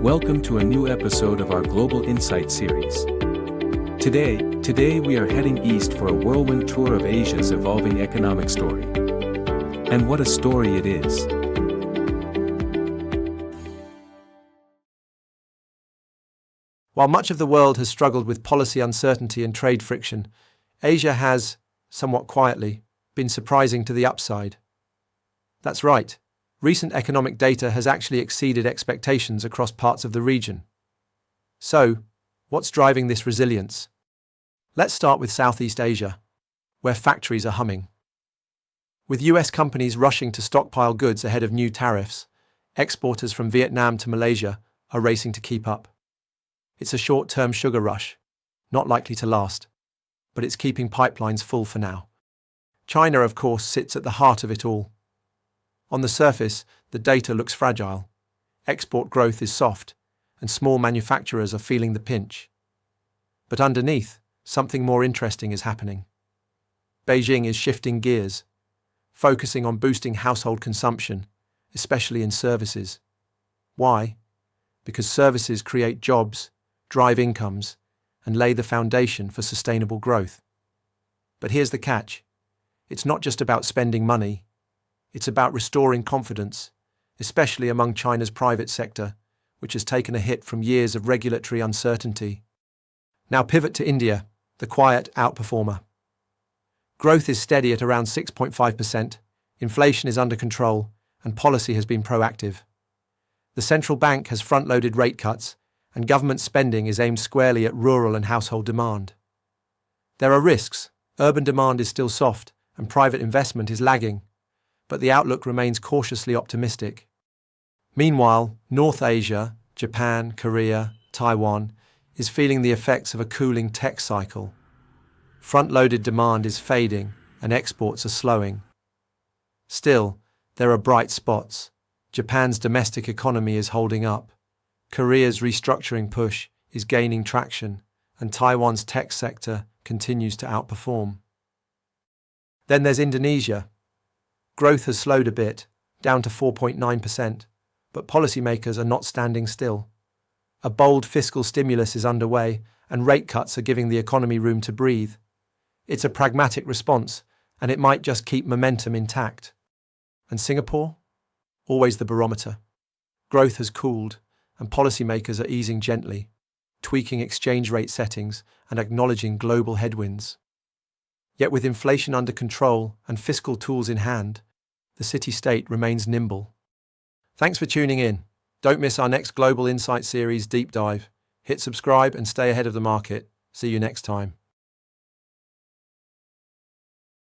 Welcome to a new episode of our Global Insight series. Today we are heading east for a whirlwind tour of Asia's evolving economic story. And what a story it is. While much of the world has struggled with policy uncertainty and trade friction, Asia has, somewhat quietly, been surprising to the upside. That's right. Recent economic data has actually exceeded expectations across parts of the region. So, what's driving this resilience? Let's start with Southeast Asia, where factories are humming. With US companies rushing to stockpile goods ahead of new tariffs, exporters from Vietnam to Malaysia are racing to keep up. It's a short-term sugar rush, not likely to last, but it's keeping pipelines full for now. China, of course, sits at the heart of it all. On the surface, the data looks fragile. Export growth is soft, and small manufacturers are feeling the pinch. But underneath, something more interesting is happening. Beijing is shifting gears, focusing on boosting household consumption, especially in services. Why? Because services create jobs, drive incomes, and lay the foundation for sustainable growth. But here's the catch. It's not just about spending money. It's about restoring confidence, especially among China's private sector, which has taken a hit from years of regulatory uncertainty. Now pivot to India, the quiet outperformer. Growth is steady at around 6.5%, inflation is under control, and policy has been proactive. The central bank has front-loaded rate cuts, and government spending is aimed squarely at rural and household demand. There are risks. Urban demand is still soft, and private investment is lagging, but the outlook remains cautiously optimistic. Meanwhile, North Asia, Japan, Korea, Taiwan, is feeling the effects of a cooling tech cycle. Front-loaded demand is fading, and exports are slowing. Still, there are bright spots. Japan's domestic economy is holding up. Korea's restructuring push is gaining traction, and Taiwan's tech sector continues to outperform. Then there's Indonesia. Growth has slowed a bit, down to 4.9%, but policymakers are not standing still. A bold fiscal stimulus is underway, and rate cuts are giving the economy room to breathe. It's a pragmatic response, and it might just keep momentum intact. And Singapore? Always the barometer. Growth has cooled, and policymakers are easing gently, tweaking exchange rate settings and acknowledging global headwinds. Yet with inflation under control and fiscal tools in hand, the city-state remains nimble. Thanks for tuning in. Don't miss our next Global Insight Series deep dive. Hit subscribe and stay ahead of the market. See you next time.